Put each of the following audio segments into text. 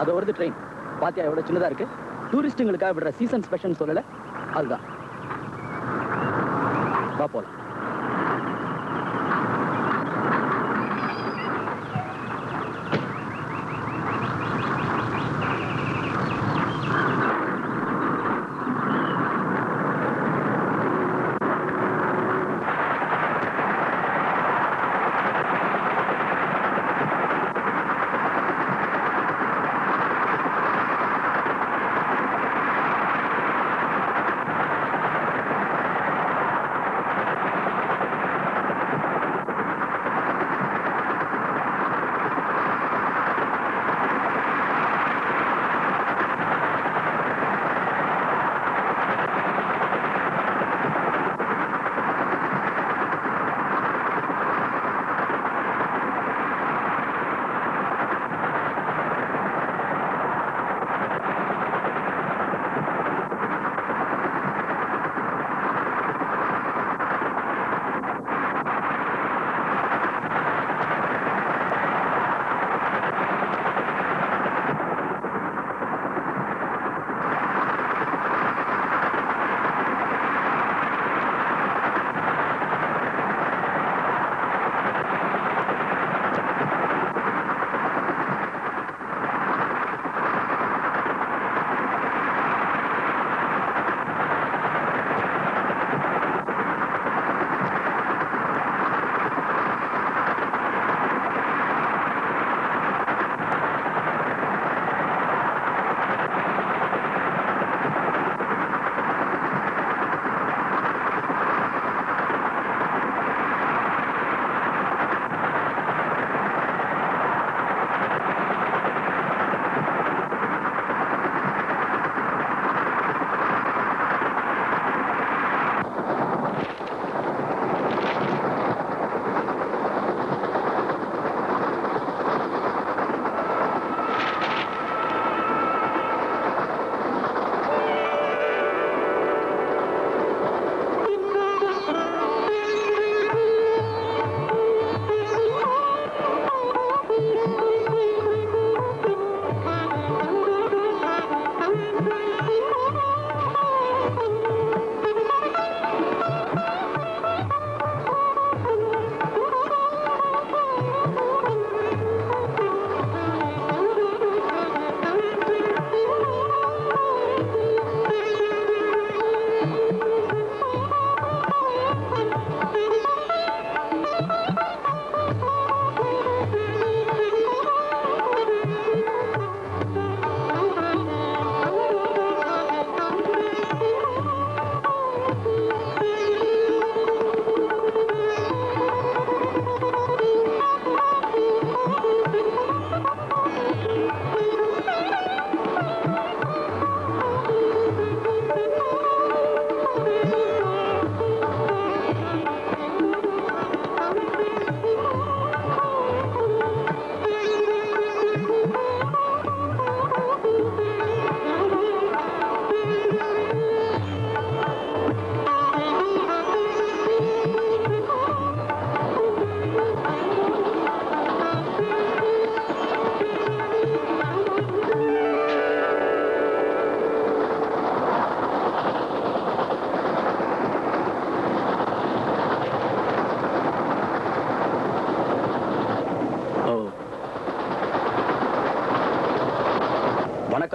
அது வருது ட்ரெயின். பாத்தியா எவ்வளவு சின்னதா இருக்கு? டூரிஸ்டுங்களுக்காக விடுற சீசன் ஸ்பெஷல் சொல்லல, அதுதான். வா போலாம்.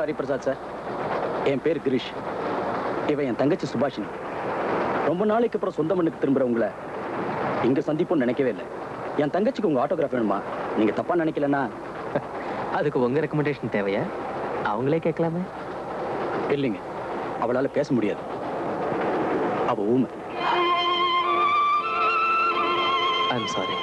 ஹரிபிரசாத் சார், என் பேர் கிரீஷ். இவன் என் தங்கச்சி சுபாஷினி. ரொம்ப நாளைக்கு அப்புறம் சொந்த மண்ணுக்கு திரும்புற உங்களை இங்க சந்திப்புன்னு நினைக்கவே இல்லை. என் தங்கச்சிக்கு உங்க ஆட்டோகிராஃப் வேணுமா? நீங்க தப்பா நினைக்கலன்னா அதுக்கு உங்க ரெக்கமெண்டேஷன் தேவையா? அவங்களே கேட்கலாமே. இல்லைங்க, அவளால பேச முடியாது. அவ ஊமை. I'm sorry.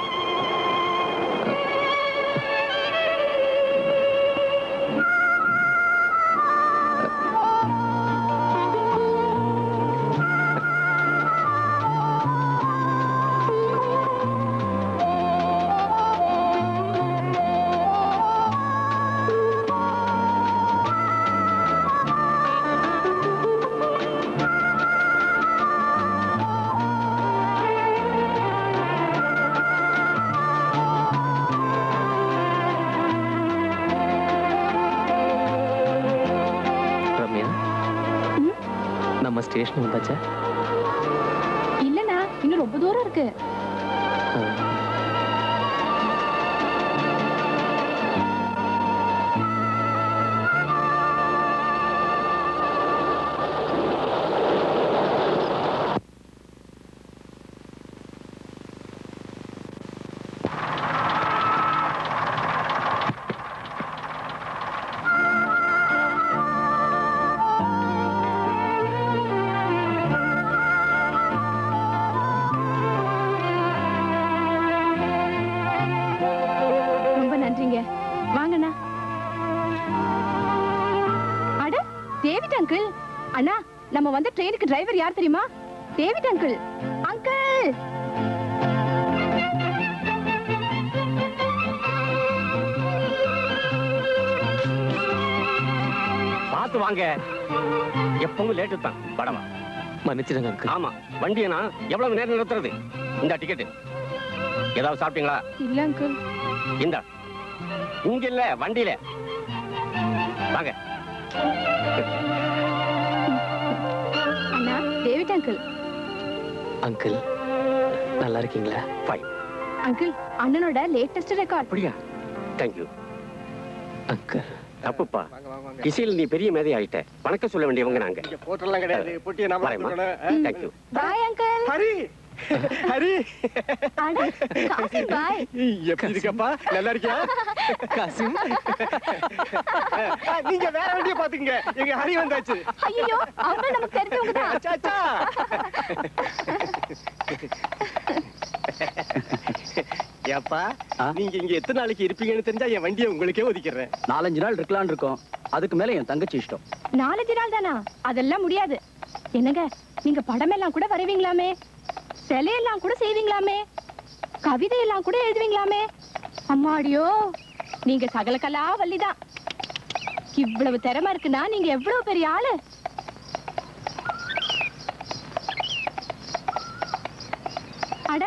ஸ்டேஷன் வந்தாச்சா? இல்லண்ணா, இன்னும் ரொம்ப தூரம் இருக்கு. அண்ணா, நம்ம வந்த ட்ரெயினுக்கு டிரைவர் யார் தெரியுமா? David uncle. அங்கிள், பார்த்து வாங்க. எப்பவும் லேட்டு தான். படமா மன்னிச்சிடுங்க அங்கிள். ஆமா, வண்டியனா எவ்வளவு நேரம் நிறுத்துறது? இந்த டிக்கெட் ஏதாவது சாப்பிட்டீங்களா? இல்ல அங்கிள். இந்த இங்க இல்ல, வண்டியில வாங்க. அண்ணா, டேவிட் அங்கிள். அங்கிள், நல்லா இருக்கீங்களா? ஃபைன். அங்கிள், அண்ணனோட லேட்டஸ்ட் ரெக்கார்ட். அப்படியா? தேங்க்யூ. அங்கிள், தப்புப்பா. இசையில் நீ பெரிய மேதை ஆயிட்ட. வணக்கம் சொல்ல வேண்டியவங்க நாங்க. போட்டெல்லாம் கிடையாது. பொட்டியை நாம எடுத்துக்கணும். Thank you. Bye uncle. Hari, Hari. அட, காசிம் பாய். எப்படி இருக்கப்பா? நல்லா இருக்கியா? காசிம், நீங்க வேற வண்டியை பாத்துக்கங்க. எங்க ஹரி வந்தாச்சு. ஐயோ, அவங்க நமக்கு தெரிஞ்சவங்க தான். அச்சா அச்சா. ஏப்பா, நீங்க இங்க எத்தனை நாளைக்கு இருப்பீங்கன்னு தெரிஞ்சா என் வண்டியை உங்களுக்கே ஒதுக்கிறேன். 4-5 நாள் இருக்கலாம்னு இருக்கோம். அதுக்கு மேல என் தங்கச்சி இஷ்டம். 4 நாள் தானா? அதெல்லாம் முடியாது. என்னங்க, நீங்க படமெல்லாம் கூட வரைவீங்களாமே, சிலையெல்லாம் கூட செய்வீங்களாமே, கவிதையெல்லாம் கூட எழுதுவீங்களாமே. அம்மாடியோ, நீங்க சகல கலா வள்ளிதான். இவ்வளவு திறமை இருக்குன்னா நீங்க எவ்வளவு பெரிய ஆளு. அட,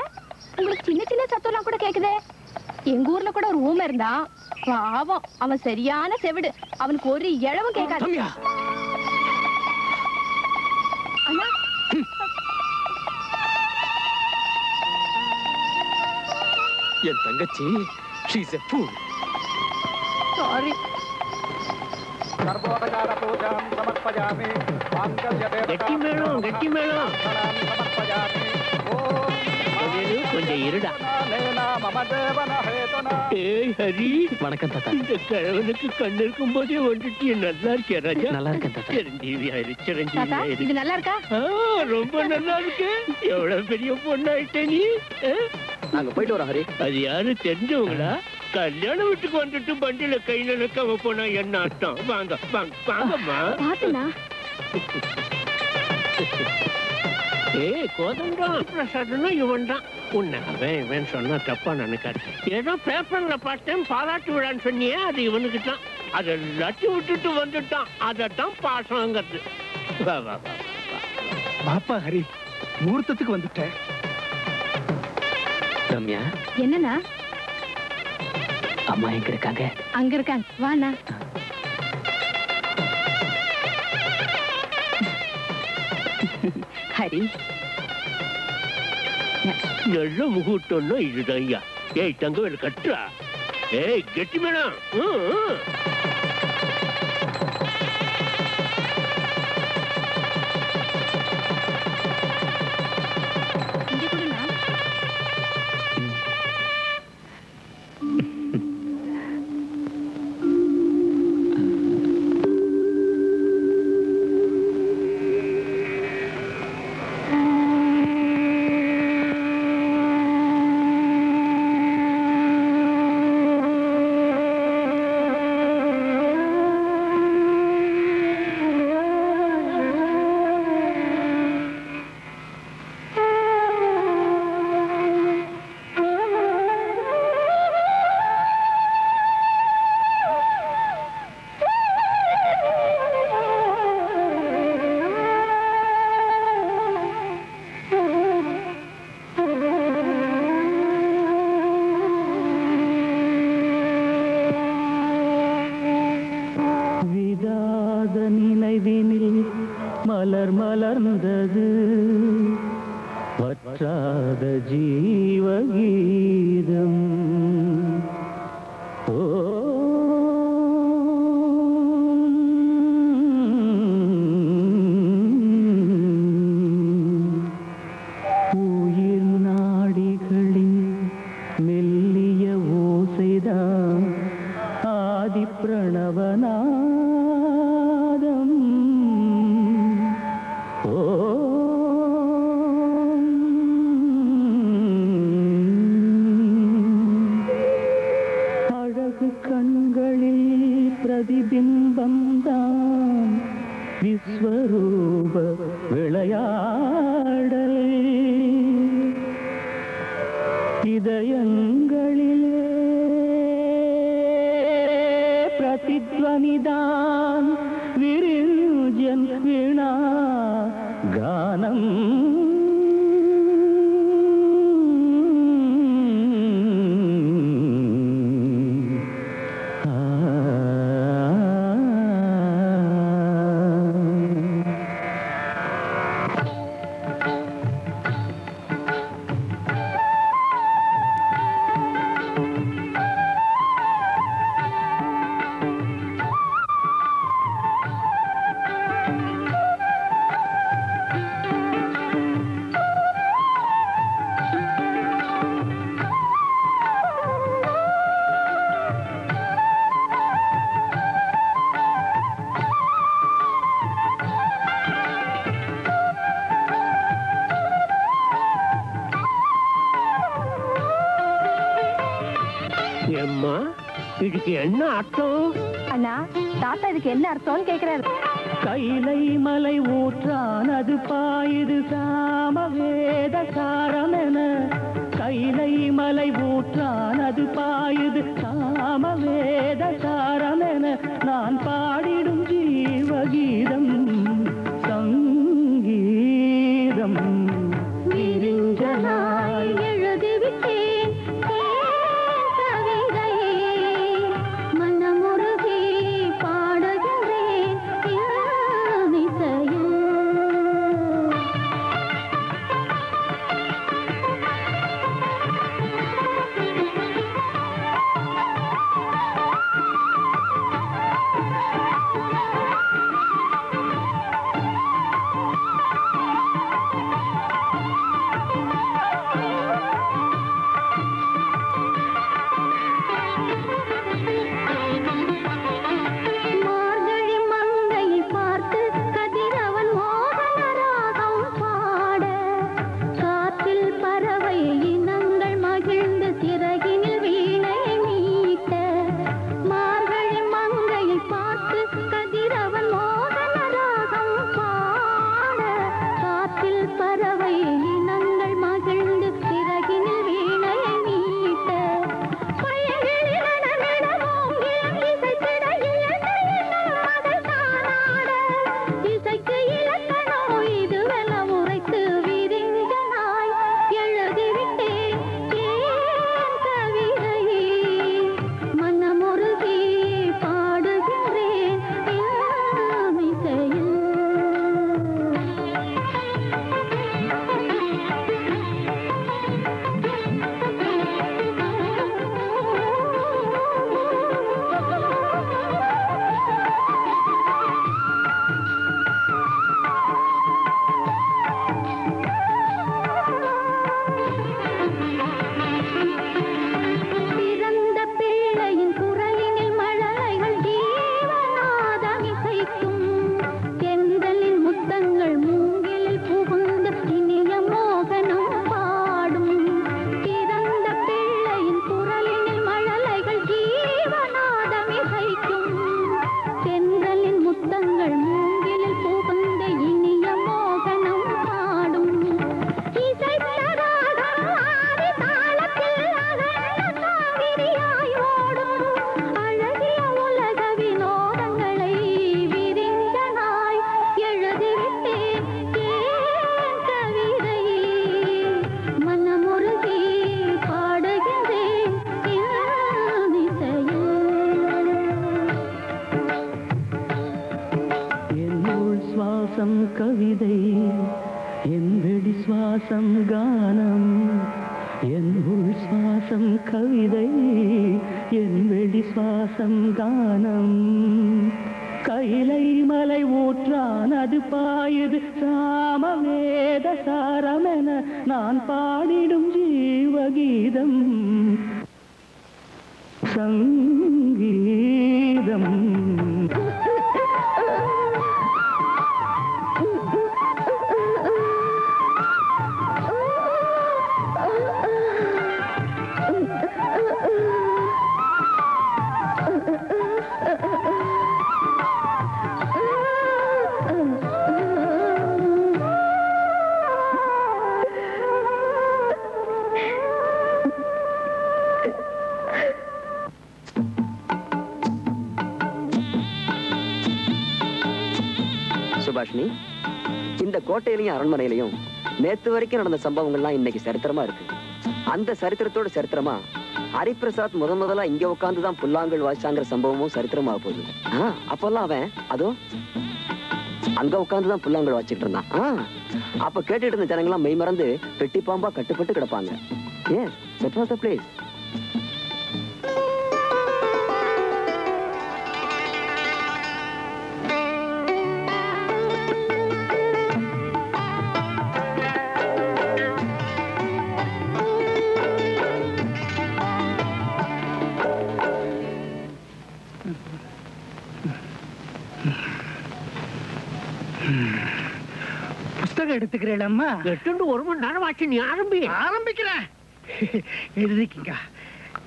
உங்களுக்கு சின்ன சின்ன சத்தம்லாம் கூட கேக்குதே. எங்க ஊர்ல கூட ஒரு ஊமை இருந்தான். பாவம், அவன் சரியான செவிடு. அவனுக்கு ஒரு இழவும் கேட்காது. அண்ணா, என் தங்கச்சி, she is a fool. Sorry. கெட்டி மேளம், கெட்டி மேளம். கொஞ்சம் இருடா. ஏய் ஹரி, வணக்கம் தாத்தா. இந்த கிழவனுக்கு கண்ணு இருக்கும் போதே வந்துட்டு நல்லா இருக்கியா ராஜா? நல்லா இருக்கேன் தாத்தா. சிரஞ்சீவி ஆயிரு, தாத்தா, சிரஞ்சீவி ஆயிரு. இது நல்லா இருக்கா? ரொம்ப நல்லா இருக்கு. எவ்வளவு பெரிய பொண்ணாயிட்ட நீ. நாங்க போயிட்டு வரோம் ஹரி. அது யாரு தெரிஞ்சவங்களா? கல்யாண வீட்டுக்கு வந்துட்டு பண்டில கை நினைக்காம போனா என்ன அர்த்தம்? வாங்க வாங்க வாங்கம்மா. பாத்துனா ஏய் கோதண்டம் பிரசாத்னா இவன் தான். உன்னை அவன் இவன் சொன்னா தப்பா நினைக்காது. ஏதோ பேப்பர்ல பார்த்தேன் பாராட்டு விழான்னு சொன்னியே, அது இவனுக்கு தான். அதை எல்லாத்தையும் விட்டுட்டு வந்துட்டான். அதைத்தான் பாசங்கிறது. வா வா வா. பாப்பா ஹரி, முகூர்த்தத்துக்கு வந்துட்டேன். ரம்யா, என்னண்ணா? அம்மா எங்க இருக்காங்க? அங்க இருக்காங்க, வாண்ணா. ஹரி, நல்ல முகூர்த்தம்னா இதுதான் ஐயா. ஏய் தங்கவேல் கட்டுறா. ஏய் கெட்டி மேடம். இங்க கொடுண்ணா. மலர்ந்தது வற்றாத ஜீவகீதம். ஓ உயிர் நாடிகளின் மெல்லிய ஓசைதான் ஆதி பிரணவநாதம். ஓ அழகு கண்களில் பிரதிபிம்பம் தான் விஸ்வரூப விளையாடல். இதயங்களிலே பிரதித்வனிதான் விரிஞ்சன் வீணா கானம். எம்மா இதுக்கு என்ன அர்த்தம்? அண்ணா தாத்தா இதுக்கு என்ன அர்த்தம்னு கேக்குறாரு. கைலை மலை ஊற்றானது பாயுது சாமவேத சாரமென. கைலை மலை ஊற்றானது பாயுது சாமவேத சாரமென. நான் பாடிடும் ஜீவகீதம் சங்கீதம். விரிஞ்சனாய் எழுதிவிட்டேன் கவிதை, மனமுருகி பாடுகின்றேன் இசையில். கங்கை என் வெளி சுவாசம் கானம் கைலை மலை ஊற்றான் அது பாயுது சாமவேத சாரமென நான் பாடிடும் ஜீவகீதம் சங்கீதம் சுபாஷினி, இந்த கோட்டையிலையும் அரண்மனையிலையும் நேத்து வரைக்கும் நடந்த சம்பவங்கள்லாம் இன்னைக்கு சரித்திரமா இருக்கு. அந்த சரித்திரத்தோட சரித்திரமா ஹரிபிரசாத் முதலா இங்க உட்காந்துதான் புல்லாங்கல் வாசிச்சாங்கிற சம்பவமும் சரித்திரமாக போகுது. அப்பெல்லாம் அவன் அதோ அங்க உட்காந்துதான் புல்லாங்கல் வாசிச்சுட்டு இருந்தான். அப்ப கேட்டுட்டு இருந்த ஜனங்கள்லாம் மெய் மறந்து பெட்டி பாம்பா கட்டுப்பட்டு கிடப்பாங்க. Yes, that was the place. புஸ்தகம் எடுத்துக்கிறேன். எட்டு ஒரு மணி நேரம் ஆச்சு. நீ ஆரம்பிக்கிறேன்.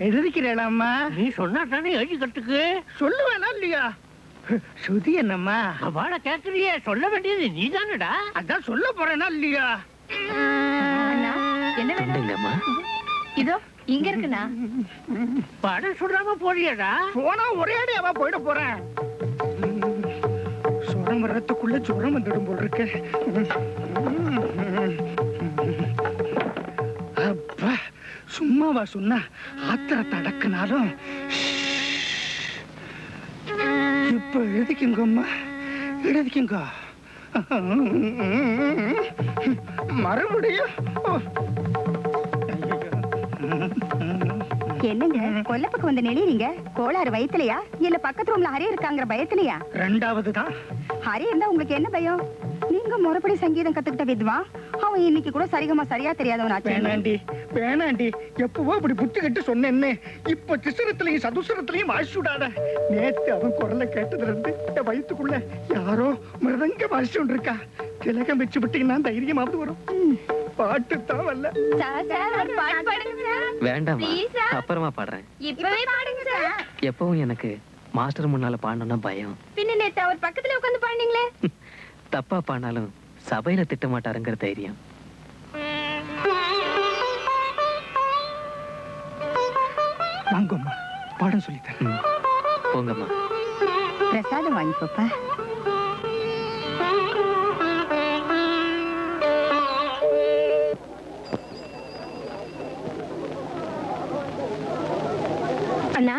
எழுதிக்கிறேம்மா. நீ சொன்னா தானே எழுதிக்கிறதுக்கு. சொல்லுவேனா இல்லையா? சுதி என்னம்மா அவள கேக்குறியே, சொல்ல வேண்டியது நீ தானடா. அதான் சொல்ல போறேனா இல்லையா? என்ன வேணுங்கம்மா? இதோ இங்க இருக்குண்ணா. படம் சொல்றாம போறியடா? போனா ஒரே அடியாவா போயிட போறேன். சுரம் வர்றதுக்குள்ள சுரம் வந்துடும் போல் இருக்கு. அப்பா சும்மாவா சொன்னா ஆத்திரத்தை அடக்குனாலும். இப்ப எழுதிக்குங்கம்மா, எழுதிக்குங்க. மறுபடியும் என்னங்க கொல்ல பக்கம் வந்து நெளியறீங்க? கோளாறு வயித்துலயா இல்ல பக்கத்து ரூம்ல ஹரி இருக்காங்கிற பயத்துலயா? ரெண்டாவது தான். ஹரி இருந்தா உங்களுக்கு என்ன பயம்? நீங்க முறைப்படி சங்கீதம் கத்துக்கிட்ட வித்வான். அவன் இன்னைக்கு கூட சரிகமா சரியா தெரியாதவனாச்சு. வேணாண்டி எப்பவோ அப்படி புத்தி கட்டு சொன்னேன்னு இப்ப திசரத்திலையும் சதுசரத்திலையும் வாசி விடாத. நேத்து அவன் குரலை கேட்டதுல இருந்து என் வயிற்றுக்குள்ள யாரோ மிருதங்க வாசி கொண்டு இருக்கா. திலகம் வச்சு விட்டீங்கன்னா தைரியமாவது வரும். பாட்டு தான் வரல. வேண்டாம், அப்புறமா பாடுறேன். எப்பவும் எனக்கு மாஸ்டர் முன்னால பாடணும்னா பயம். பின்ன நேத்து அவர் பக்கத்துல உட்கார்ந்து பாடுனீங்களே. தப்பா பாடினாலும் சபையில திட்ட மாட்டாருங்கிற தைரியம். வாங்கம்மா, பாடம் சொல்லித்தரேன். போங்கம்மா. பிரசாதம் வாங்கிப்பா. அண்ணா,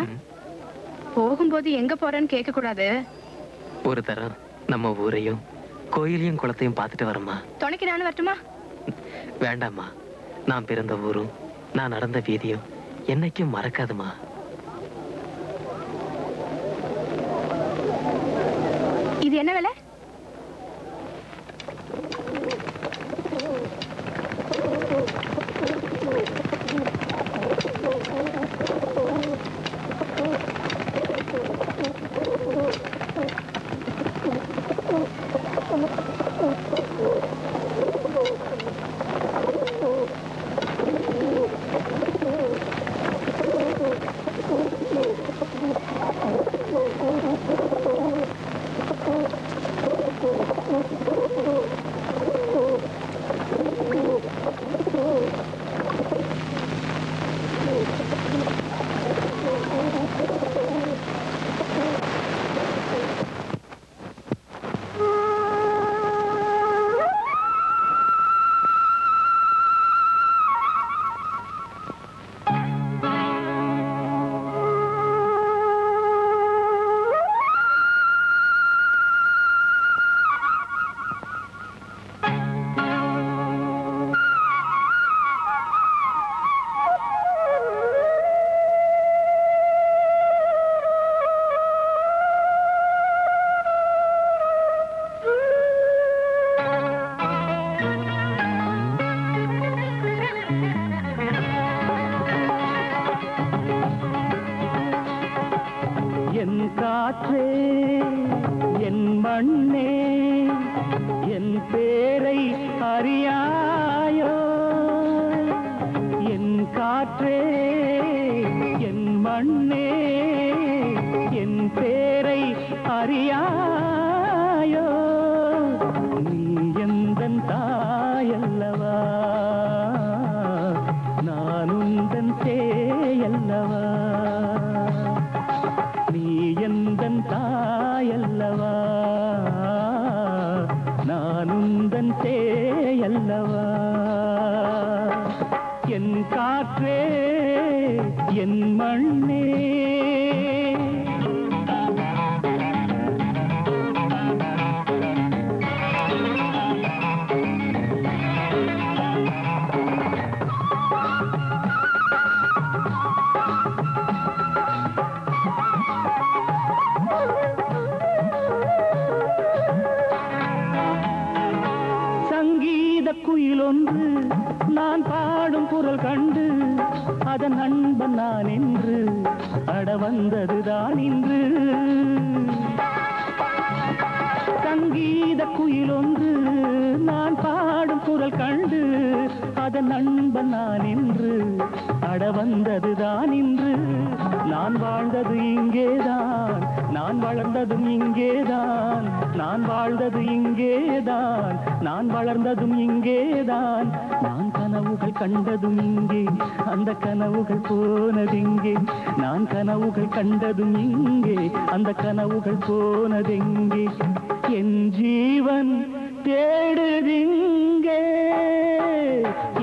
போகும்போது எங்க போறேன்னு கேட்க கூடாது. ஒரு தரம் நம்ம ஊரையும் கோயிலையும் குளத்தையும் பார்த்துட்டு வரமா? துணைக்கு நானும் வரட்டுமா? வேண்டாமா, நான் பிறந்த ஊரும் நான் நடந்த வீதியும் என்னைக்கும் மறக்காதுமா. இது என்ன வேலை? காற்றே என் மண்ணே என் பேரை அறியாயோ என் காற்றே என் மண்ணே என் பேரை அறியாயோ நீ எந்தன் தாயல்லவா நான் உந்தன் சேயல்லவா நீ எந்தன் தாயல்லவா நான் உந்தன் சேயல்லவா என் காற்றே என் மண்ணே குயில் ஒன்று நான் பாடும் குரல் கண்டு அதன் நண்பன் நான் என்று அட வந்ததுதான் இன்று சங்கீத குயில் ஒன்று நான் பாடும் குரல் கண்டு அதன் நண்பன் நான் என்று அட வந்ததுதான் இன்று நான் வாழ்ந்தது இங்கேதான் நான் வளர்ந்ததும் இங்கேதான் நான் வாழ்ந்தது இங்கேதான் நான் வளர்ந்ததும் இங்கேதான் நான் கனவுகள் கண்டதும் இங்கே அந்த கனவுகள் போனதெங்கே நான் கனவுகள் கண்டதும் இங்கே அந்த கனவுகள் போனதெங்கே என் ஜீவன் தேடுதிங்கே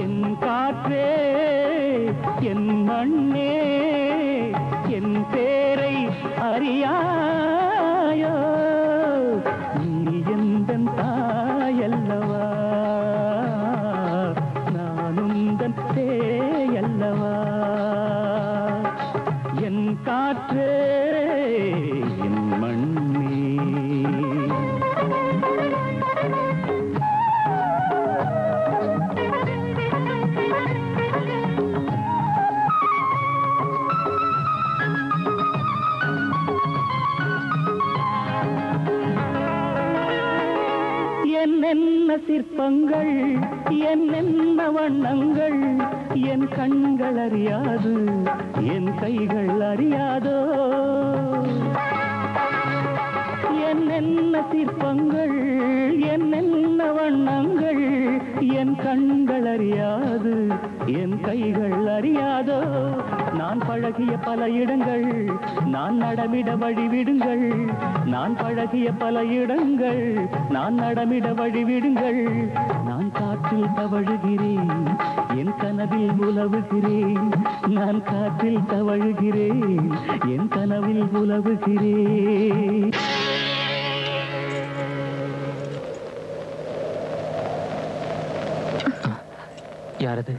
என் காற்றே என் மண்ணே என் பேரை அறியாயோ நீ எந்தன் தாயல்லவா நான் உந்தன் சேயல்லவா என் காற்றே என் மண்ணே என்னென்ன சிற்பங்கள் என்னென்ன வண்ணங்கள் என் கண்கள் அறியாது என் கைகள் அறியாதோ என்னென்ன சிற்பங்கள் என்னென்ன வண்ணங்கள் என் கண்கள் அறியாது என் கைகள் அறியாதோ நான் பழகிய பல இடங்கள் நான் நடமிட வழிவிடுங்கள் நான் பழகிய பல இடங்கள் நான் நடமிட வழிவிடுங்கள் நான் காற்றில் தவழுகிறேன் என் கனவில் உலவுகிறேன் நான் காற்றில் தவழுகிறேன் என் கனவில் உலவுகிறேன் யாரது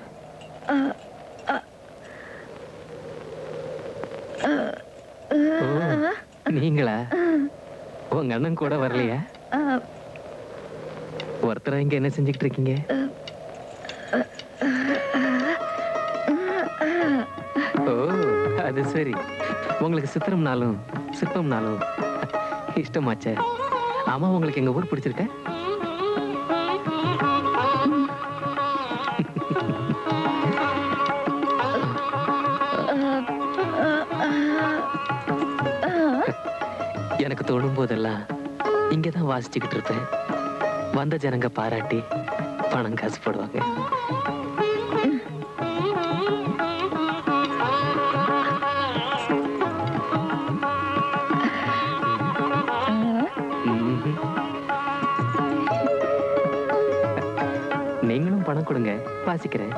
நீங்களா உங்க அண்ணன் கூட வரலையா ஒருத்தர் இங்க என்ன செஞ்சுக்கிட்டு இருக்கீங்க ஓ அது சரி உங்களுக்கு சித்திரம்னாலும் சிற்பம்னாலும் இஷ்டமாச்சே ஆமா உங்களுக்கு எங்க ஊர் பிடிச்சிருக்க எனக்கு தோணும் போதெல்லாம் இங்கதான் வாசிச்சுக்கிட்டு இருப்பேன் வந்த ஜனங்க பாராட்டி பணம் காசு போடுவாங்க நீங்களும் பணம் கொடுங்க வாசிக்கிறேன்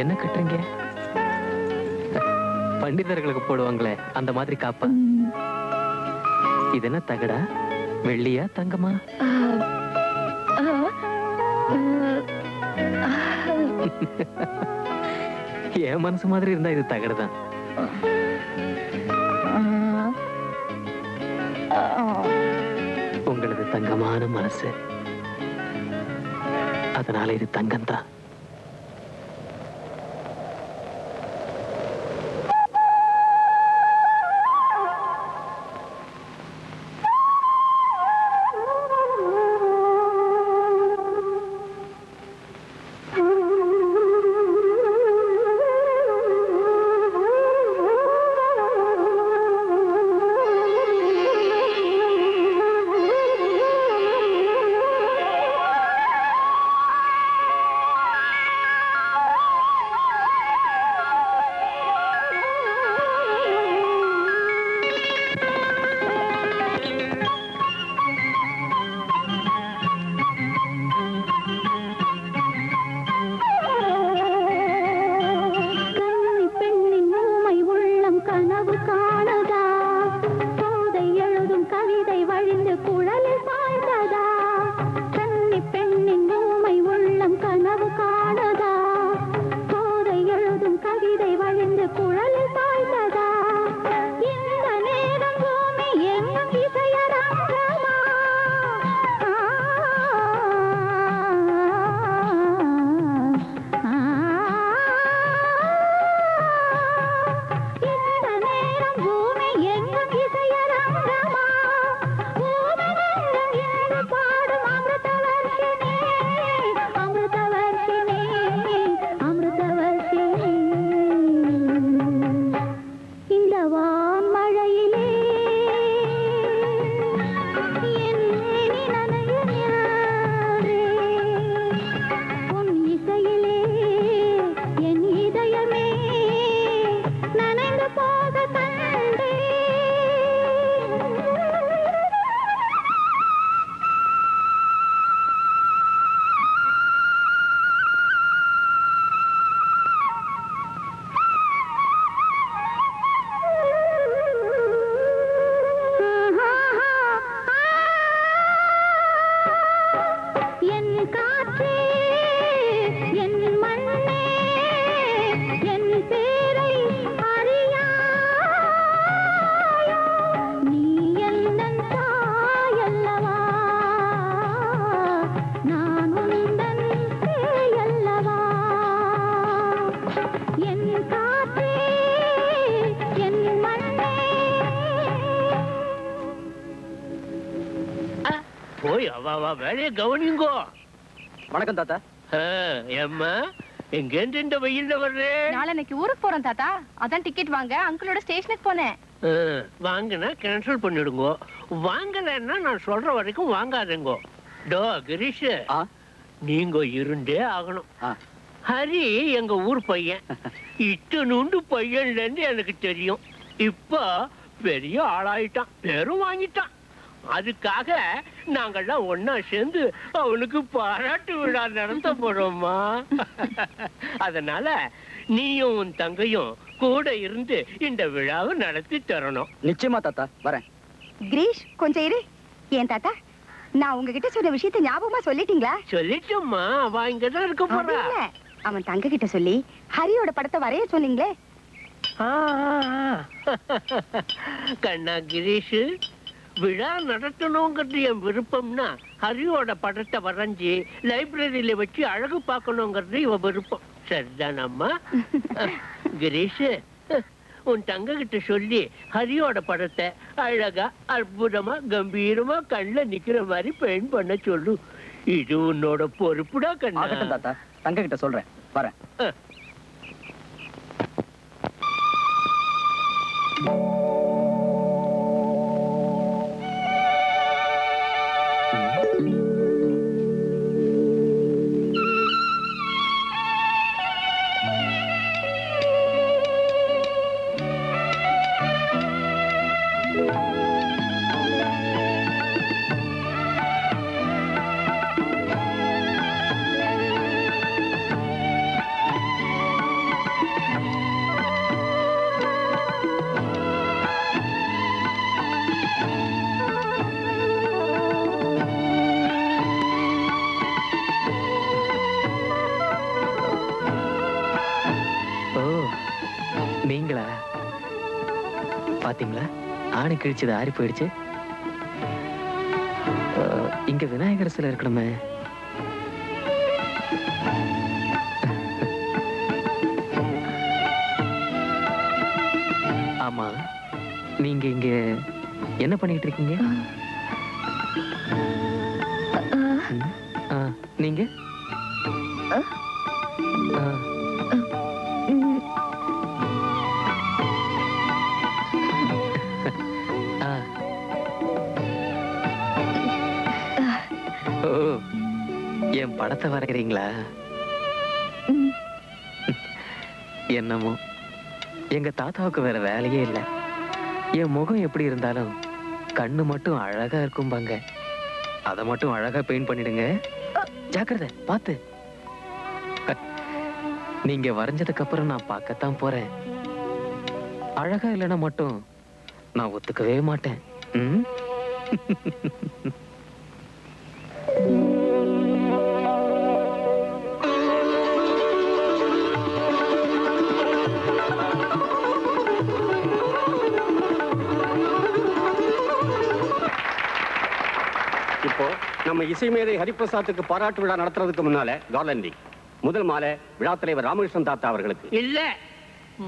என்ன கட்டுறீங்க பண்டிதர்களுக்கு போடுவாங்களே அந்த மாதிரி காப்பா இது என்ன தகடா வெள்ளியா தங்கமா என் மனசு மாதிரி இருந்தா இது தகடுதான் தங்கமான மனசு, அதனால இது தங்கம் தான். வேலையை கவனிங்கோ. வணக்கம் தாத்தா. ஏம்மா எங்கேருந்து இந்த வெயில்ல வர்றே? நாளைக்கு ஊருக்கு போறோம் தாத்தா, அதான் டிக்கெட் வாங்க அங்கிளோட ஸ்டேஷனுக்கு போனேன். வாங்கினா கேன்சல் பண்ணிடுங்கோ, வாங்கலைன்னா நான் சொல்ற வரைக்கும் வாங்காதேங்கோ. டோ கிரீஷ், நீங்க இருந்தே ஆகணும். ஹரி எங்க ஊர் பையன், இட்டு பையன்ல இருந்து எனக்கு தெரியும். இப்ப பெரிய ஆளாயிட்டான், பேரும் வாங்கிட்டான். அதுக்காக நாங்கெல்லாம் ஒன்னா சேர்ந்து அவனுக்கு பாராட்டு விழா நடத்த போறோமா. அதனால நீயும் உன் தங்கையும் கூட இருந்து இந்த விழாவை நடத்தி தரணும். நிச்சயமா தாத்தா, வரேன். கிரீஷ் கொஞ்சம் இரு. ஏன் தாத்தா, நான் உங்ககிட்ட சொன்ன விஷயத்தை ஞாபகமா சொல்லிட்டீங்களா? சொல்லிட்டோம்மா, அவ இங்கதான் இருக்க போறா. அவன் தங்க கிட்ட சொல்லி ஹரியோட படத்தை வரைய சொன்னீங்களே. கண்ணா கிரீஷ், விழா நடத்தணுங்கிறது என் விருப்பம்னா ஹரியோட படத்தை வரைஞ்சி லைப்ரரியில வச்சு அழகு பார்க்கணுங்கிறது இவ விருப்பம். சரிதானம்மா? கிரீஷ், உன் தங்க கிட்ட சொல்லி ஹரியோட படத்தை அழகா அற்புதமா கம்பீரமா கண்ணுல நிக்கிற மாதிரி பெயிண்ட் பண்ண சொல்லு. இது உன்னோட பொறுப்புடா கண்ணா. தாத்தா, தங்க கிட்ட சொல்றேன், வரேன். பாத்தீங்களா, ஆணி கிழிச்சது ஆறி போயிடுச்சு. இங்க விநாயகர் சிலை இருக்கணுமே. ஆமா, நீங்க இங்க என்ன பண்ணிட்டு இருக்கீங்க? நீங்க என் படத்தை வரைகிறீங்களா? என்னமோ எங்க தாத்தாவுக்கு வேற வேலையே இல்லை. என் முகம் எப்படி இருந்தாலும் கண்ணு மட்டும் அழகா இருக்கும்பாங்க. அதை மட்டும் அழகா பெயிண்ட் பண்ணிடுங்க. ஜாக்கிரதை, பார்த்து. நீங்க வரைஞ்சதுக்கு அப்புறம் நான் பார்க்கத்தான் போறேன். அழகா இல்லைன்னா மட்டும் நான் ஒத்துக்கவே மாட்டேன். இப்போ நம்ம இசை மேதை ஹரிபிரசாத்துக்கு பாராட்டு விழா நடத்துறதுக்கு முன்னால கார்லண்டி முதல் மாலை விழா தலைவர் ராமகிருஷ்ணன் தாத்தா அவர்களுக்கு. இல்ல,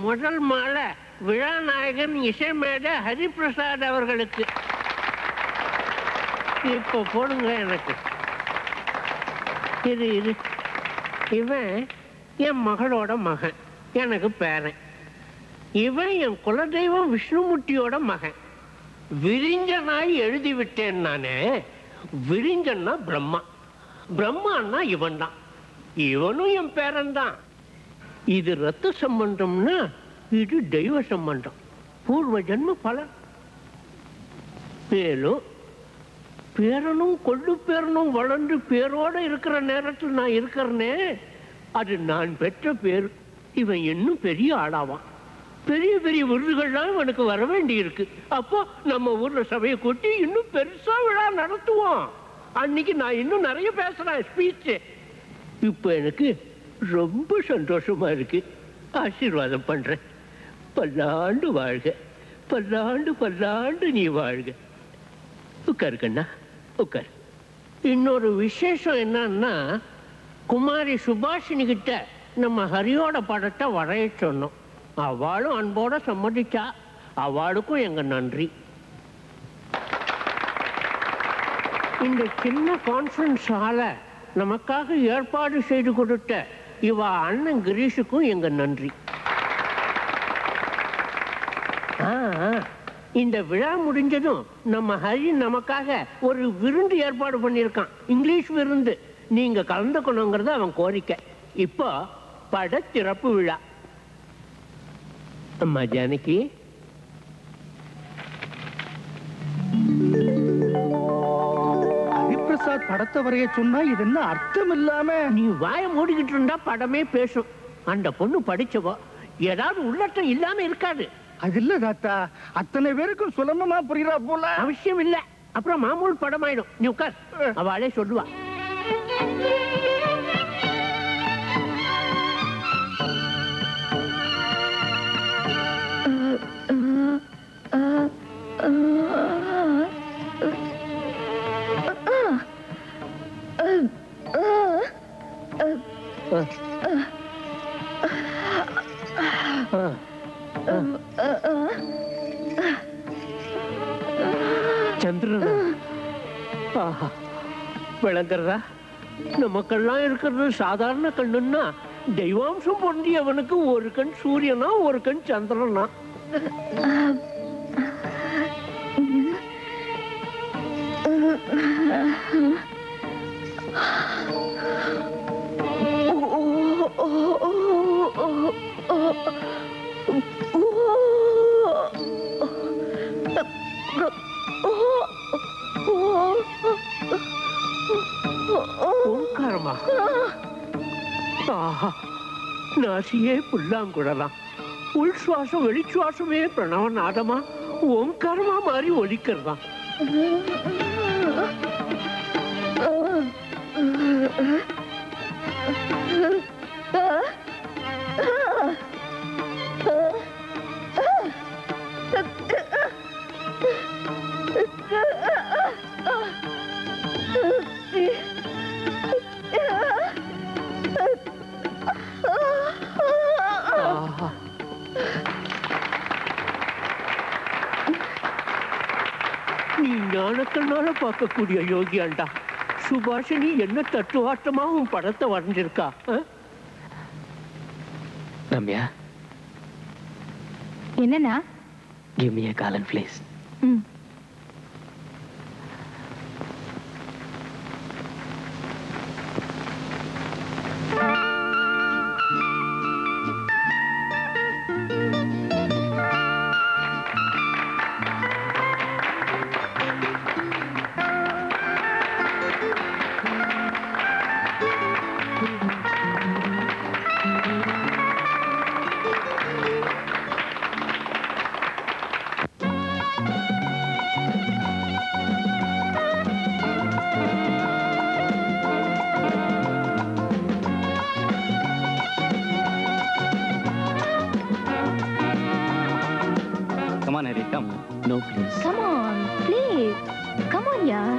முதல் மாலை விழா நாயகன் இசை மேதை ஹரிபிரசாத் அவர்களுக்கு. இப்போ போடுங்க எனக்கு. இது இவன் என் மகளோட மகன், எனக்கு பேரன். இவன் என் குலதெய்வம் விஷ்ணுமூர்த்தியோட மகன். விரிஞ்சனாய் எழுதி விட்டேன் நானே. விரிஞ்சன்னா பிரம்மா, பிரம்மான்னா இவன் தான். இவனும் என் பேரன் தான். இது ரத்த சம்பந்தம்னா இது தெய்வ சம்பந்தம், பூர்வ ஜன்ம பலன். மேலும் பேரனும் கொள்ளு பேரனும் வளர்ந்து பேரோட இருக்கிற நேரத்தில் நான் இருக்கிறனே, அது நான் பெற்ற பேர். இவன் இன்னும் பெரிய ஆளாவான். பெரிய பெரிய விருதுகள்லாம் இவனுக்கு வர வேண்டி இருக்கு. அப்போ நம்ம ஊர்ல சபையை கூட்டி இன்னும் பெருசா விழா நடத்துவோம். அன்னைக்கு நான் இன்னும் நிறைய பேசுறேன் ஸ்பீச். இப்ப எனக்கு ரொம்ப சந்தோஷமா இருக்கு. ஆசீர்வாதம் பண்றேன். பல்லாண்டு வாழ்க, பல்லாண்டு பல்லாண்டு நீ வாழ்க. உட்காரு கண்ணா, உட்காரு. இன்னொரு விசேஷம் என்னன்னா, குமாரி சுபாஷினி கிட்ட நம்ம ஹரியோட படத்தை வரைய சொன்னோம். அவளும் அன்போட சம்மதிச்சா. அவளுக்கும் எங்க நன்றி. இந்த சின்ன கான்ஃபரன்ஸ் ஹாலை நமக்காக ஏற்பாடு செய்து கொடுத்த இவ அண்ணன் கிரீஷுக்கும் எங்க நன்றி. இந்த விழா முடிஞ்சதும் நம்ம ஹரி நமக்காக ஒரு விருந்து ஏற்பாடு பண்ணியிருக்கான், இங்கிலீஷ் விருந்து. நீங்க கலந்துக்கணுங்கிறது அவன் கோரிக்கை. இப்போ பட திறப்பு விழா. அம்மா ஜானகி, ஹரிபிரசாத் படத்தை வரைய சொன்னா இது என்ன அர்த்தம் இல்லாம? நீ வாய மூடிக்கிட்டு இருந்தா படமே பேசும். அந்த பொண்ணு படிச்சவோ, ஏதாவது உள்ளட்டம் இல்லாம இருக்காது. அது இல்ல தாத்தா, அத்தனை பேருக்கும் சுலபமா புரியுறா போல. அவசியம் இல்ல, அப்புறம் மாமூல் படம் ஆயிடும். நீ உட்கார், அவளே சொல்லுவா. சந்திரனா, விளங்குறதா? நமக்கெல்லாம் இருக்கிறது சாதாரண கண்ணுன்னா, தெய்வாம்சம் பொருந்தியவனுக்கு ஒரு கண் சூரியனா ஒரு கண் சந்திரனா. ஓங்காரமா? நாசியே புல்லாங்குழலாம், உள் சுவாசம் வெளிச்சுவாசமே பிரணவநாதமா ஓங்காரமா மாறி ஒலிக்கிறதா. ஞானத்தினால பார்க்கக்கூடிய யோகியாண்டா. சுபாஷினி என்ன தத்துவார்த்தமா உன் படத்தை வரைஞ்சிருக்கா? ரம்யா, என்னன்னா give me a garland, please. Come on, Harry, come. No, please. Come on, please. Come on, yeah.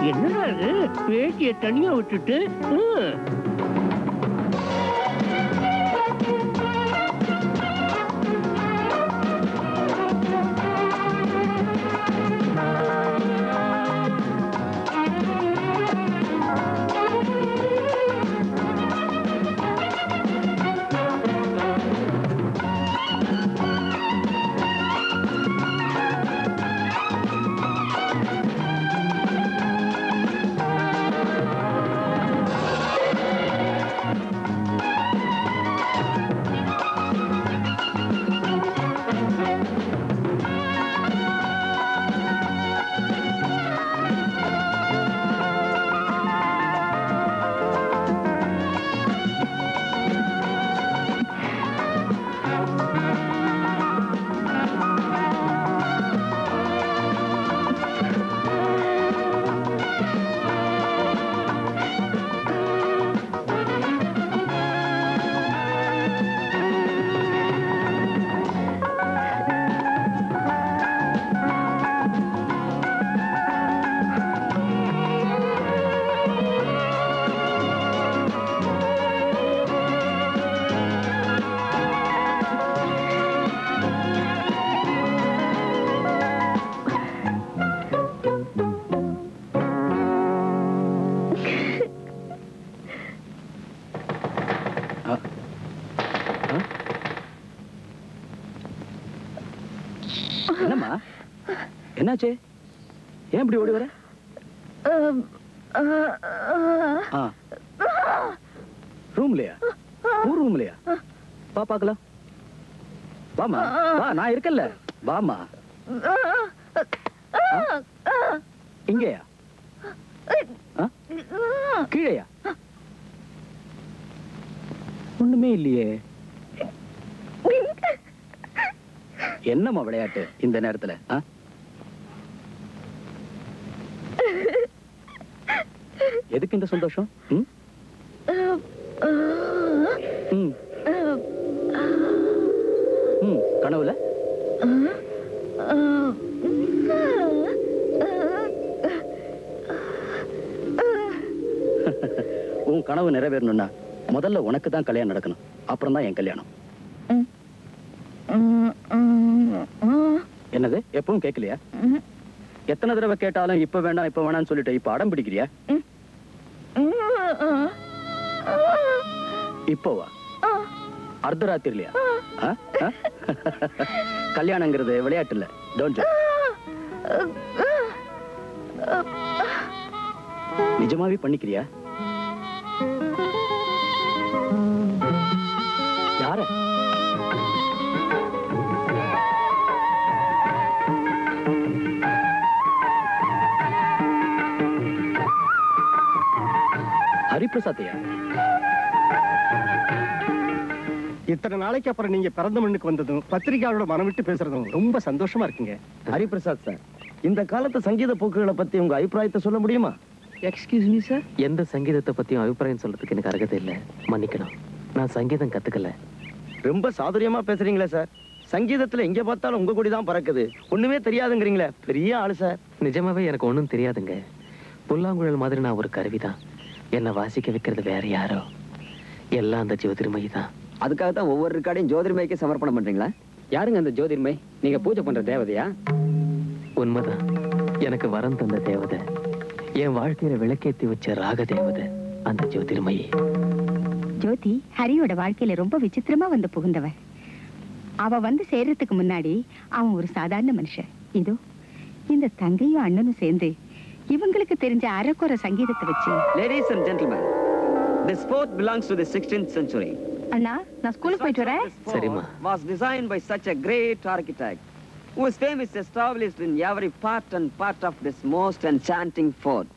என்னடா அது பேட்டிய தனியா விட்டுட்டு? என்னம்மா, என்னாச்சு? ஏன் இப்படி ஓடி வர? ரூம்லயா? ஊர் ரூம்லயா? வா பாக்கலாம். வாமா, வா, நான் இருக்கல்ல. வாமா. இங்கயா? கீழையா? ஒண்ணுமே இல்லையே. என்னம்மா விளையாட்டு இந்த நேரத்துல? எதுக்கு இந்த சந்தோஷம்? கனவுல உன் கனவு நிறைவேறணும்னா முதல்ல உனக்கு தான் கல்யாணம் நடக்கணும். அப்புறம் தான் என் கல்யாணம். என்னது? எப்பவும் கேட்கலையா? எத்தனை தடவை கேட்டாலும் இப்ப வேண்டாம் இப்ப வேணாம்னு சொல்லிட்டு இப்ப அடம் பிடிக்கிறியா? இப்போவா? அர்த்தராத்திரிலையா? கல்யாணங்கிறது விளையாட்டு இல்ல. Don't joke. நிஜமாவே பண்ணிக்கிறியா? யார? ஹரிபிரசாத்தையா? இத்தனை நாளைக்கு அப்புறம் நீங்க பிறந்த மண்ணுக்கு வந்ததும் பத்திரிகையாளரோட மனம் விட்டு பேசுறதும் ரொம்ப சந்தோஷமா இருக்குங்க. ஹரிபிரசாத் சார், இந்த காலத்து சங்கீத போக்குகளை பத்தி உங்க அபிப்பிராயத்தை சொல்ல முடியுமா? Excuse me sir. எந்த சங்கீதத்தை பத்தியும் அபிப்பிராயம் சொல்றதுக்கு எனக்கு அருகதை இல்லை, மன்னிக்கணும். நான் சங்கீதம் கத்துக்கல. ரொம்ப சாதுரியமா பேசுறீங்களே சார். சங்கீதத்துல எங்க பார்த்தாலும் உங்க கொடி தான் பறக்குது, ஒண்ணுமே தெரியாதுங்கிறீங்களே. பெரிய ஆளு சார். நிஜமாவே எனக்கு ஒண்ணும் தெரியாதுங்க. புல்லாங்குழல் மாதிரி நான் ஒரு கருவிதான். என்னை வாசிக்க வைக்கிறது வேற யாரோ, எல்லாம் அந்த ஜோதிர்மயி தான். அதுக்காக தான் ஒவ்வொரு ரெக்கார்டையும் ஜோதிர்மய்க்கு சமர்ப்பணம் பண்றீங்களா? யாருங்க அந்த ஜோதிர்மை? நீங்க பூஜை பண்ற தேவதையா? உண்மைதான். எனக்கு வரம் தந்த தேவதை, என் வாழ்க்கையில விளக்கேத்தி வச்ச ராக தேவதை அந்த ஜோதிர்மயி. ஜோதி ஹரியோட வாழ்க்கையில ரொம்ப விசித்திரமா வந்து புகுந்தவ. அவ வந்து சேர்றதுக்கு முன்னாடி அவன் ஒரு சாதாரண மனுஷன். இதோ இந்த தங்கையும் அண்ணனும் சேர்ந்து இவங்களுக்கு தெரிஞ்ச அரைக்குறை சங்கீதத்தை வச்சு. Ladies and gentlemen, this fort belongs to the 16th century. அண்ணா, நான் ஸ்கூலுக்கு போயிட்டு வரேன். சரிம்மா. Was designed by such a great architect whose fame is established in every part and part of this most enchanting fort.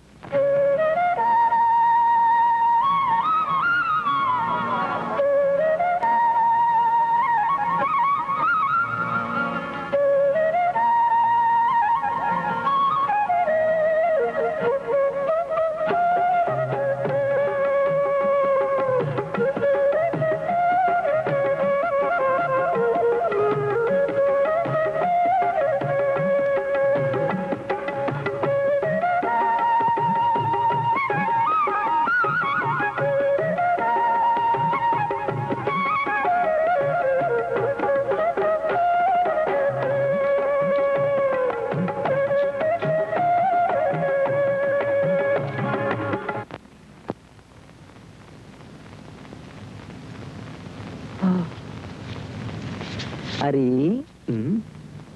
Hari,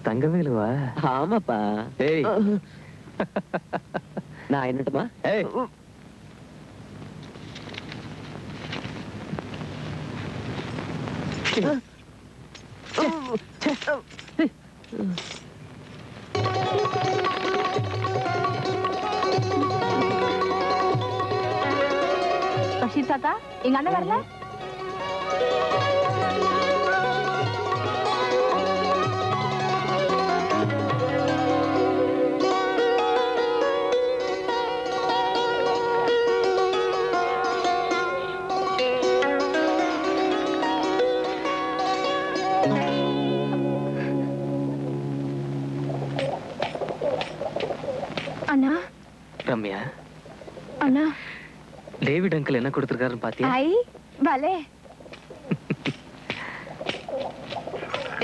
தங்கவேலுவா? ஆமாப்பா. ஏய், நான் என்னட்டுமா? ஏய், பஷீர் தாத்தா, எங்க அண்ணன் வரல? அண்ணா. ரம்யா. அண்ணா. டேவிட் அங்கிள் என்ன கொடுத்திருக்காருன்னு பாத்தியா? ஐ பலே.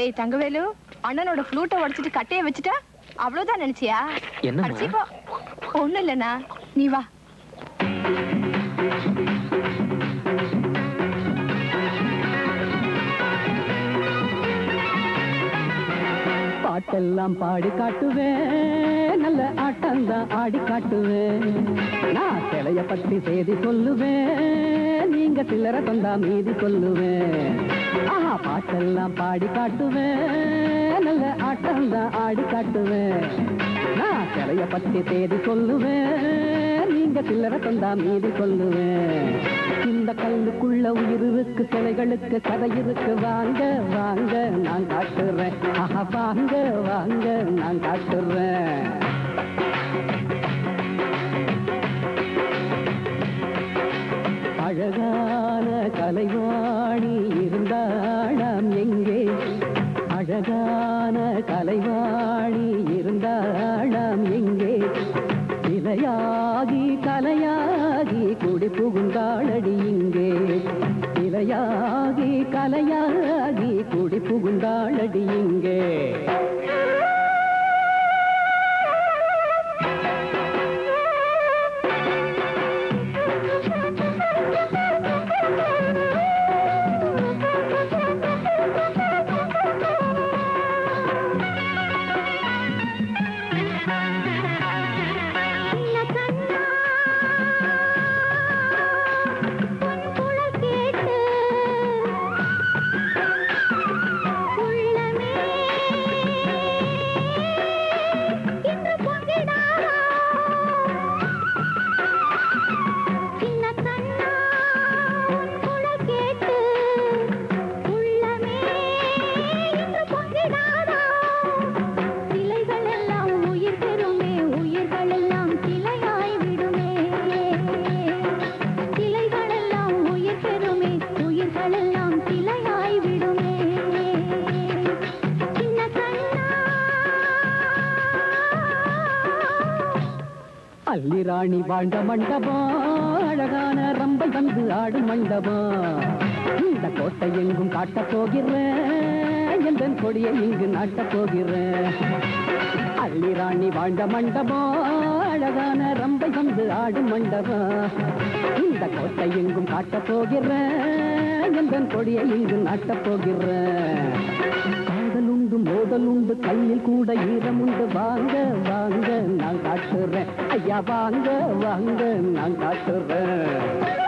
ஏய் தங்கவேலு, அண்ணனோட ஃப்ளூட்டை உடைச்சிட்டு கட்டைய வச்சுட்டா அவ்வளவுதான் நினைச்சியா? என்ன? ஒண்ணு இல்லண்ணா, நீ வா. பாட்டெல்லாம் பாடி காட்டுவேன், நல்ல ஆட்டம்தான் ஆடி காட்டுவேன். நான் சிலைய பத்தி செய்தி சொல்லுவேன், நீங்க சில்லற தந்தா மீதி சொல்லுவேன். ஆஹா, பாட்டெல்லாம் பாடி காட்டுவேன், நல்ல ஆட்டம்தான் ஆடி காட்டுவேன். நான் சிலைய பத்தி செய்தி சொல்லுவேன், நீங்க சில்லற தந்தா மீதி சொல்லுவேன். இந்த கல்லுக்குள்ள உயிர் இருக்கு, சிலைகளுக்கு கதை இருக்கு. வாங்க வாங்க நான் காட்டுறேன். ஆஹா, வாங்க வாங்க நான் காட்டுறேன். அழகான கலைவாணி இருந்தாளாம் எங்கே? அழகான கலைவாணி இருந்தாளாம் எங்கே? இலையாகி கலையாகி குடி புகுந்தாளடி இங்கே. இலையாகி கலையாகி குடி புகுந்தாளடி இங்கே. உள்ளமே ராணி வாழ்ந்த மண்டபம் அழகான ரம்பை வந்து ஆடும் மண்டபம் இந்த கோட்டை எங்கும் காட்டப் போகிறேன் எந்த கொடியை இங்கு நாட்டப் போகிறேன் அள்ளி ராணி வாழ்ந்த மண்டபம் அழகான ரம்பை வந்து ஆடும் மண்டபம் இந்த கோட்டை எங்கும் காட்டப் போகிறேன் எந்த கொடியை இங்கு நாட்டப் போகிறேன் காதலுண்டு மோதலுண்டு கையில் கூட ஈரமுண்டு வாங்க வாங்க நான் காட்டுறேன் ஐயா வாங்க வாங்க நான் காட்டுறேன்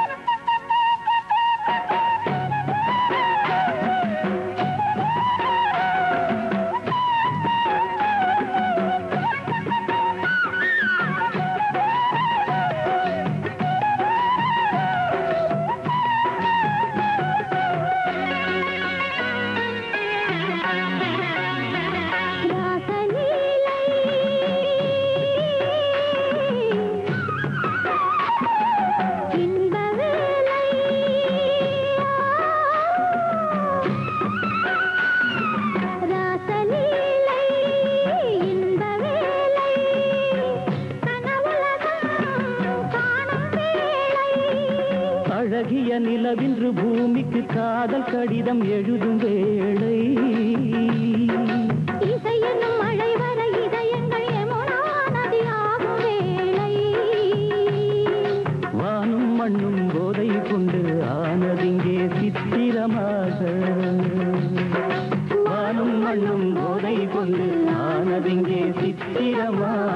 அழகிய நிலவின்று பூமிக்கு காதல் கடிதம் எழுதும் வேளை இசையனும் மழை வர இதயங்கள் யமுனா நதியாகும் வேளை வானும் மண்ணும் போதை கொண்டு ஆனதிங்கே சித்திரமாக வானும் மண்ணும் போதை கொண்டு ஆனதிங்கே சித்திரமாக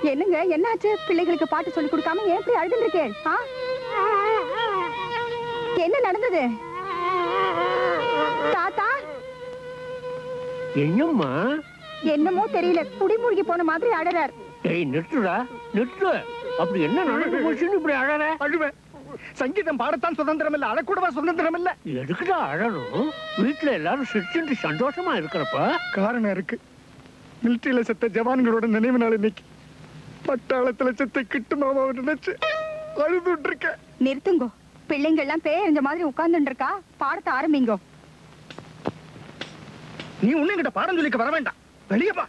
என்னங்க என்னாச்சு? பிள்ளைகளுக்கு பாட்டு சொல்லி கொடுக்காம ஏன் இப்படி அழுதுன்னு இருக்கேன்? என்ன நடந்தது? தாத்தா என்னம்மா? என்னமோ தெரியல, குடிமூழ்கி போன மாதிரி அழறார். ஏய் நிறுத்துடா, நிறுத்து. அப்படி என்ன நடந்து போச்சுன்னு இப்படி அழற? அழுவேன். சங்கீதம் பாடத்தான் சுதந்திரம் இல்ல, அழக்கூடவா சுதந்திரம் இல்ல? எதுக்குடா அழணும்? வீட்டுல எல்லாரும் சிரிச்சுட்டு சந்தோஷமா இருக்கிறப்ப காரணம் இருக்கு. மிலிட்டரியில செத்த ஜவான்களோட நினைவு நாள் இன்னைக்கு. பட்டாளத்துல செத்த கிட்டு மாமாவை நினைச்சு அழுதுட்டு இருக்க. நிறுத்துங்கோ, பிள்ளைங்க எல்லாம் பேரஞ்ச மாதிரி உட்கார்ந்துட்டு இருக்கா. பாடத்தை ஆரம்பிங்கோ. நீ உன்னிட்ட பாடம் சொல்லிக்க வர வேண்டாம், வெளியப்பா.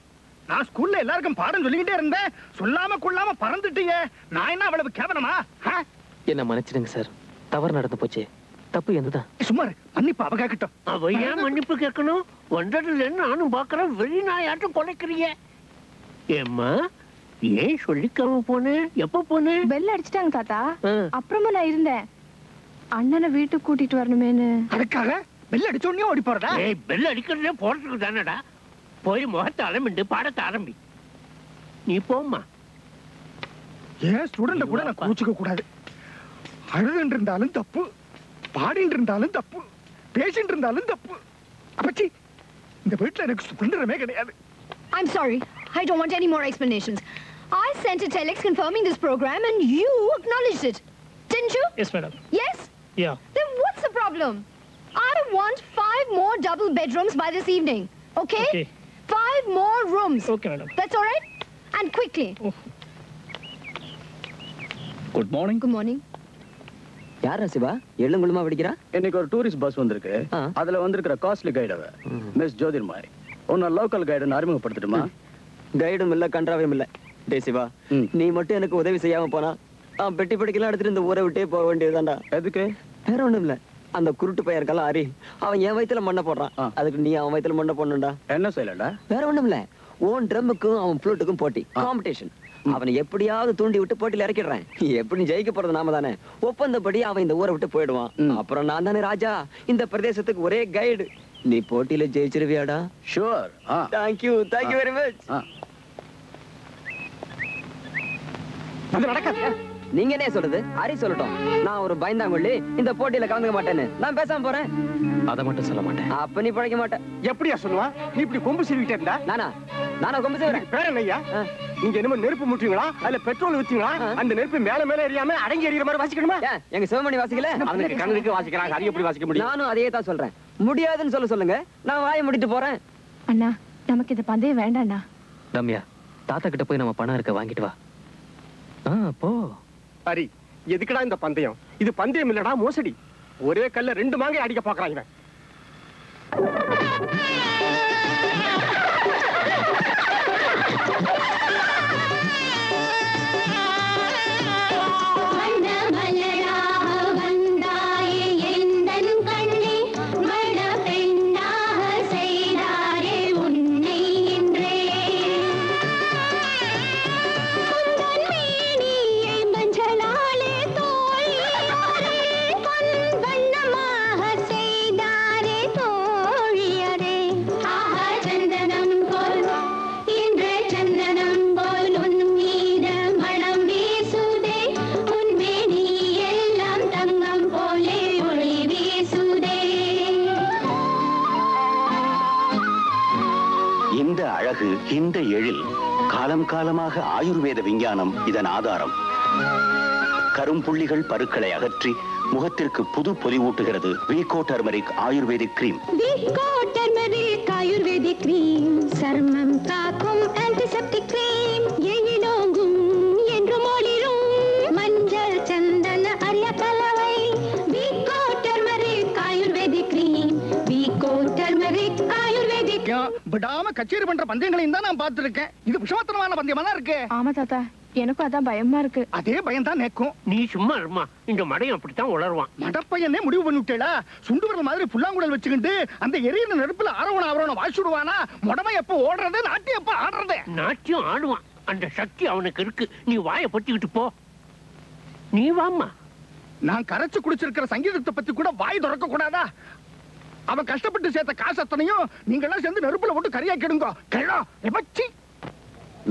நான் ஸ்கூல்ல எல்லாருக்கும் பாடம் சொல்லிக்கிட்டே இருந்தேன், சொல்லாம கொள்ளாம பறந்துட்டீங்க. நான் என்ன அவ்வளவு கேவலமா? என்ன மன்னிச்சிடுங்க சார், தவறு நடந்து போச்சு. தப்பு என்னதான்? சும்மா மன்னிப்பு அவ கேட்கட்டும். அவ ஏன் மன்னிப்பு கேட்கணும்? வந்ததுல நானும் பாக்குறேன், வெளிநாயாட்டும் கொலைக்கிறிய. ஏம்மா ஏன் சொல்லிக்காம போனேன்? எப்ப போனேன்? பெல் அடிச்சிட்டாங்க தாத்தா. அப்புறமா நான் இருந்தேன், அண்ணனை வீட்டுக்கு கூட்டிட்டு வரணுமேனு. அதுக்காக பெல் அடிச்சோடனே ஓடி போறதா? ஏய், பெல் அடிக்கிறதே போறதுக்கு தானடா. போய் முகத்தை அலமிண்டு பாடத்தை ஆரம்பி. நீ போம்மா. ஏன் ஸ்டூடெண்ட கூட நான் கூச்சிக்க கூடாது. அழுதுன்னு இருந்தாலும் தப்பு, பாடிட்டு இருந்தாலும் தப்பு, பேசிட்டு இருந்தாலும் தப்பு. அப்பச்சி, இந்த வீட்டுல எனக்கு சுதந்திரமே கிடையாது. I'm sorry, I don't want any more explanations. I sent a telex confirming this program and you acknowledged it, didn't you? Yes, madam. Yes? Yeah. Then what's the problem? I want 5 more double bedrooms by this evening, okay? Okay. 5 more rooms. Okay, madam. That's all right? And quickly. Good morning. Good morning. யாரா சிவா எள்ளுங்குளமா வெடிக்கிறா? இன்னைக்கு ஒரு tourist bus வந்திருக்கு. அதுல வந்திருக்கிற costly guide அவ miss ஜோதிர்மாய். உன்ன local கைடுன்னு அறிமுகப்படுத்தட்டுமா? கைடும் இல்ல, கன்றாவையும் இல்ல. டே சிவா, நீ மட்டும் எனக்கு உதவி செய்யாம போனா பெட்டி படிக்கலாம் எடுத்துட்டு இந்த ஊரை விட்டே போக வேண்டியதுதான்டா. எதுக்கு? வேற ஒண்ணும் இல்ல, அந்த குருட்டு பையன் இருக்கலாம் அரி, அவன் என் வயித்துல மண்ணை போடுறான். அதுக்கு நீ அவன் வயித்துல மண்ணை போடணும்டா. என்ன செய்யலடா? வேற ஒண்ணும் இல்ல, ஓன் ட்ரம்முக்கும் அவன் ஃப்ளூட்டுக்கும் போட்டி, காம்படிஷன். அவனை எப்படியாவது தூண்டி விட்டு போட்டியில இறக்கிடுறேன். எப்படி ஜெயிக்க போறது நாம தானே. ஒப்பந்தப்படி அவன் இந்த ஊரை விட்டு போயிடுவான். அப்புறம் நான் தானே ராஜா, இந்த பிரதேசத்துக்கு ஒரே கைடு. நீ போட்டியில ஜெயிச்சிருவியாடா? ஷூர். Thank you very much. அது நடக்காது. நீங்க என்ன சொல்றது? ஹரி சொல்லட்டும். நான் ஒரு பயந்தாங்கொள்ளி, இந்த போட்டியில கலந்துக்க மாட்டேன்னு நான் பேசாம போறேன். அதை மட்டும் சொல்ல மாட்டேன். அப்ப நீ பழைக்க மாட்டேன். எப்படியா சொல்லுவா? நீ இப்படி கொம்பு சீவிட்டே இருந்தா? நானா கொம்பு சீவுறேன்? பேர் என்னய்யா? நீங்க என்னமோ நெருப்பு முட்டுவீங்களா? அதுல பெட்ரோல் ஊத்துவீங்களா? அந்த நெருப்பு மேல எரியாம அடங்கி எரியற மாதிரி வாசிக்கணுமா? எங்க சிவமணி வாசிக்கல? அவனுக்கு கண்ணுக்கு வாசிக்கிறான். ஹரி எப்படி வாசிக்க முடியும்? நானும் அதையே தான் சொல்றேன். முடியாதுன்னு சொல்லுங்க. நான் வாயை முடிட்டு போறேன். அண்ணா, நமக்கு இந்த பந்தயம் வேண்டாண்ணா. ரம்யா, தாத்தா கிட்ட போய் நம்ம பணம் இருக்க வாங்கிட்டு வா. போ. ஹரி, எதுக்குடா இந்த பந்தயம்? இது பந்தயம் இல்லடா, மோசடி. ஒரே கல்ல 2 மாங்காய் அடிக்க பாக்குறான் இவன். இந்த எழில் காலம் காலமாக ஆயுர்வேத விஞ்ஞானம் இதன் ஆதாரம். கரும்புள்ளிகள் பருக்களை அகற்றி முகத்திற்கு புது பொலிவூட்டுகிறது Vicco turmeric ayurvedic cream. Vicco turmeric ayurvedic cream சர்மம் காக்கும் ஆன்டிசெப்டிக் கிரீம். எழிலோங்கும் என்று மொழிரும் மஞ்சள் சந்தன அரிய கலவை. Vicco turmeric ayurvedic cream. Vicco turmeric ayurvedic. விடாம கச்சேரி பண்ற பந்தயங்களையும் தான் நான் பார்த்திருக்கேன். இது விஷமத்தனமான பந்தயமா தான் இருக்கு. ஆமா தாத்தா, எனக்கும் அதான் பயமா இருக்கு. அதே பயம் தான் நேக்கும். நீ சும்மா இருமா. இந்த மடையும் அப்படித்தான் உளருவான். மடப்பையனே முடிவு பண்ணி விட்டேடா. சுண்டு வரல் மாதிரி புல்லாங்குழல் வச்சுக்கிட்டு அந்த எரியிற நெருப்புல அரவண வாசிடுவானா? முடமை எப்ப ஓடுறது, நாட்டியம் எப்ப ஆடுறது? நாட்டியம் ஆடுவான். அந்த சக்தி அவனுக்கு இருக்கு. நீ வாயை பொத்திக்கிட்டு போ. நீ வாமா. நான் கரைச்சு குடிச்சிருக்கிற சங்கீதத்தை பத்தி கூட வாய் திறக்க கூடாதா? அவன் கஷ்டப்பட்டு சேர்த்த காசு அத்தனையும் நீங்க எல்லாம் சேர்ந்து நெருப்புல போட்டு கரியாக்கிடுங்க.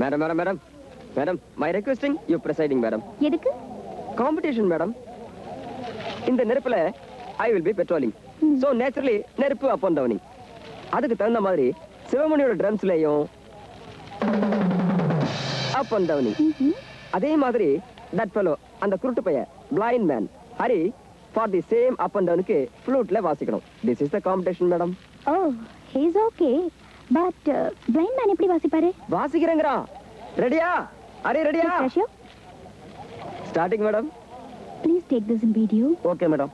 Madam madam madam madam, my requesting you presiding madam. எதுக்கு? Competition madam. இந்த நெருப்புல I will be patrolling. So naturally நெருப்பு அப் அண்ட் டவுனிங். அதுக்கு தகுந்த மாதிரி சிவமணியோட ட்ரம்ஸ்லயும் அப் அண்ட் டவுனிங். அதே மாதிரி தட் ஃபெலோ, அந்த குருட்டு பையன் blind man Hari, for the same up and டவுனுக்கு ஃப்ளூட்ல வாசிக்கணும். This is the competition madam. Oh, he is okay. But blind man எப்படி வாசிப்பாரு? வாசிக்கிறேங்கறா. ரெடியா ஹரி? ரெடியா? Starting madam. Please take this in video. Okay madam.